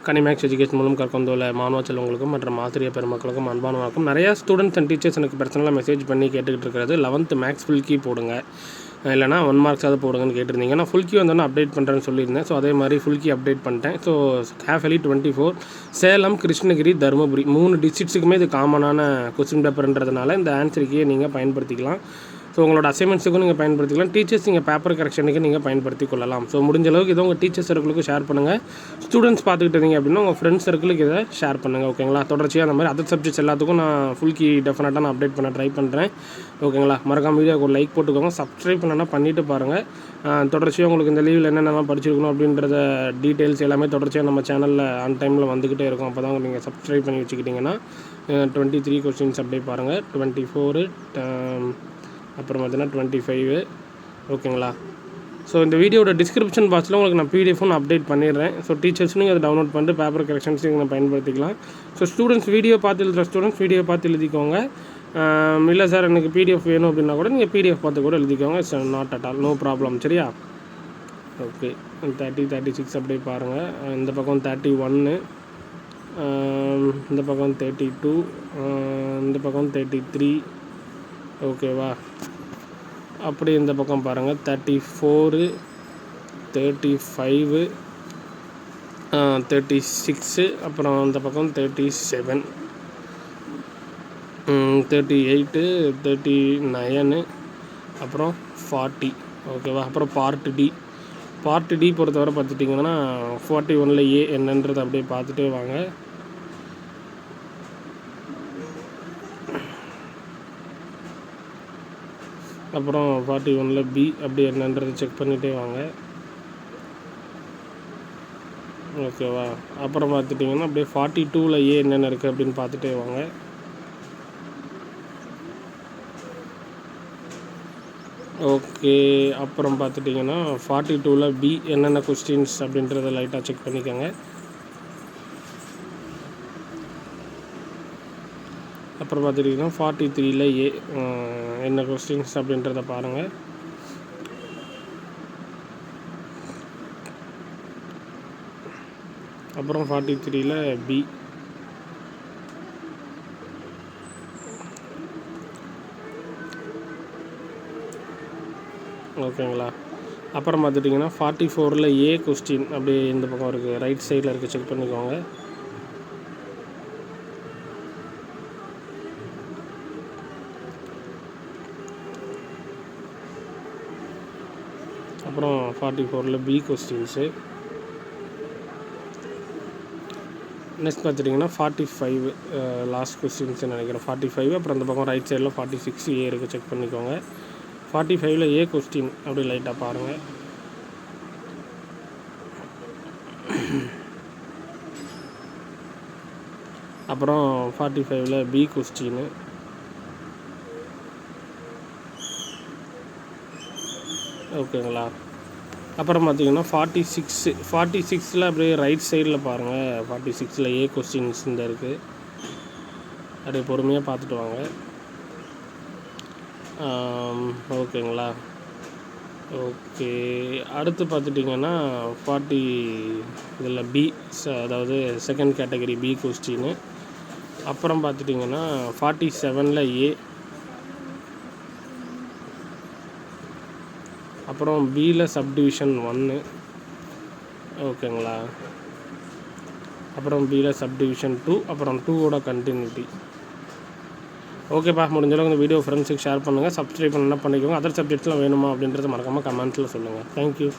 Kanimax education மூலம் கற்கொண்டுள்ள மாணவ செல்வங்களுக்கும் மற்றும் ஆசிரியர் பெருமக்களுக்கும் அன்பான வணக்கம். நிறையா ஸ்டூடெண்ட்ஸ் அண்ட் டீச்சர்ஸ் எனக்கு பர்சனலாக மெசேஜ் பண்ணி கேட்டுக்கிட்டு இருக்கிறது 11th மேக்ஸ் ஃபுல் கீ போடுங்க, இல்லைனா 1 மார்க்ஸாவது போடுங்கன்னு கேட்டிருந்தீங்க. நான் ஃபுல் கீ வந்தோன்னே அப்டேட் பண்ணுறேன்னு சொல்லியிருந்தேன். ஸோ அதே மாதிரி ஃபுல் கீ அப்டேட் பண்ணிட்டேன். ஸோ ஹேஃபலி 24 சேலம், கிருஷ்ணகிரி, தருமபுரி 3 டிஸ்ட்ரிக்ஸுக்குமே இது காமனான கொஸ்டின் பேப்பர்ன்றதுனால இந்த ஆன்சர் கீயை நீங்கள் பயன்படுத்திக்கலாம். ஸோ உங்களோட அசைன்மெண்ட்ஸுக்கும் நீங்கள் பயன்படுத்திக்கலாம். டீச்சர்ஸ் நீங்கள் பேப்பர் கரெக்ஷனுக்கு நீங்கள் பயன்படுத்தி கொள்ளலாம். ஸோ முடிஞ்ச அளவுக்கு இதை உங்கள் டீச்சர் சர்க்கிளுக்கு ஷேர் பண்ணுங்கள். ஸ்டூடெண்ட்ஸ் பார்த்துக்கிட்டு இருந்தீங்க அப்படின்னா உங்கள் ஃப்ரெண்ட்ஸ் சர்க்கிளுக்கு இதை ஷேர் பண்ணுங்கள். ஓகேங்களா? தொடர்ச்சியாக அந்த மாதிரி அதர் சப்ஜெக்ட்ஸ் எல்லாத்துக்கும் நான் ஃபுல் கீ டெஃபினட்டாக நான் அப்டேட் பண்ண ட்ரை பண்ணுறேன். ஓகேங்களா? மறக்காம வீடியோக்கு ஒரு லைக் போட்டுக்கோங்க. சப்ஸ்கிரைப் பண்ணனா பண்ணிவிட்டு பாருங்கள். தொடர்ச்சியாக உங்களுக்கு இந்த லீவில் என்னென்னலாம் படிச்சிருக்கணும் அப்படின்றத டீட்டெயில்ஸ் எல்லாமே தொடர்ச்சியாக நம்ம சேனலில் ஆன் டைமில் வந்துக்கிட்டே இருக்கும். அப்போ தான் நீங்கள் சப்ஸ்கிரைப் பண்ணி வச்சுக்கிட்டிங்கன்னா 23 கொஸ்டின்ஸ் அப்படியே பாருங்கள். 24 அப்புறம் பார்த்தீங்கன்னா 25. ஓகேங்களா? ஸோ இந்த வீடியோட டிஸ்கிரிப்ஷன் பாக்ஸில் உங்களுக்கு நான் பிடிஎஃப்பும் நான் அப்டேட் பண்ணிடுறேன். ஸோ டீச்சர்ஸ் நீங்கள் அதை டவுன்லோட் பண்ணிட்டு பேப்பர் கரெக்ஷன்ஸுக்கு நீங்கள் பயன்படுத்திக்கலாம். ஸோ ஸ்டூடெண்ட்ஸ் வீடியோ பார்த்து எழுதுகிற ஸ்டூடெண்ட்ஸ் வீடியோ பார்த்து எழுதிக்கோங்க. இல்லை சார் எனக்கு பிடிஎஃப் வேணும் அப்படின்னா கூட நீங்கள் பிடிஎஃப் பார்த்து கூட எழுதிக்கோங்க. It's not at all, no problem. சரியா? ஓகே. 30, 36 அப்படியே பாருங்கள். இந்த பக்கம் 31, இந்த பக்கம் 32, இந்த பக்கம் 33. ஓகேவா? அப்படி இந்த பக்கம் பாருங்கள் 34, 35, 36, அப்புறம் இந்த பக்கம் 37, 38, 39, அப்புறம் 40. ஓகேவா? அப்புறம் பார்ட் டி பொறுத்தவரை பார்த்துட்டிங்கன்னா 41ல் ஏ என்னன்றது அப்படியே பார்த்துட்டே வாங்க. அப்புறம் 41ல் பி அப்படி என்னன்றது செக் பண்ணிகிட்டே வாங்க. ஓகேவா? அப்புறம் பார்த்துட்டிங்கன்னா அப்படியே 42ல் ஏ என்னென்ன இருக்குது அப்படின்னு பார்த்துட்டே வாங்க. ஓகே. அப்புறம் பார்த்துட்டிங்கன்னா 42ல் பி என்னென்ன கொஸ்டின்ஸ் அப்படின்றத லைட்டாக செக் பண்ணிக்கோங்க. அப்புறம் பார்த்துட்டிங்கன்னா 43ல் ஏ என்ன கொஸ்டின்ஸ் அப்படின்றத பாருங்கள். அப்புறம் 43ல் பி. ஓகேங்களா? அப்புறம் பார்த்துட்டிங்கன்னா 44ல் ஏ கொஸ்டின் அப்படியே இந்த பக்கம் இருக்குது, ரைட் சைடில் இருக்குது, செக் பண்ணிக்கோங்க. அப்புறம் 44ல் பி கொஸ்டின்ஸு. நெக்ஸ்ட் பார்த்துட்டிங்கன்னா 45 லாஸ்ட் கொஸ்டின்ஸ்னு நினைக்கிறேன். 45 அப்புறம் அந்த பக்கம் ரைட் சைடில் 46 ஏ இருக்குது, செக் பண்ணிக்கோங்க. 45ல் ஏ கொஸ்டின் அப்படி லைட்டாக பாருங்கள். அப்புறம் 45ல் பி கொஸ்டின்னு. ஓகேங்களா? அப்புறம் பார்த்திங்கன்னா 46ல் அப்படியே ரைட் சைடில் பாருங்கள். 46ல் ஏ கொஸ்டின்ஸ் இந்த இருக்குது, அப்படியே பொறுமையாக பார்த்துட்டு வாங்க. ஓகேங்களா? ஓகே. அடுத்து பார்த்துட்டிங்கன்னா 40 இதில் பி, அதாவது செகண்ட் கேட்டகரி பி கொஸ்டின்னு. அப்புறம் பார்த்துட்டிங்கன்னா 47ல் ஏ. அப்புறம் பியில் சப்டிவிஷன் 1. ஓகேங்களா? அப்புறம் பியில் சப்டிவிஷன் 2, அப்புறம் 2ஓட கண்டினியூட்டி. ஓகேப்பா, முடிஞ்சளவுக்கு இந்த வீடியோ ஃப்ரெண்ட்ஸுக்கு ஷேர் பண்ணுங்கள். சப்ஸ்கிரைப் பண்ணால் பண்ணிக்கோங்க. அதர் சப்ஜெக்ட்ஸ்லாம் வேணுமா அப்படின்றத மறக்காமல் கமெண்ட்ஸில் சொல்லுங்கள். தேங்க்யூ.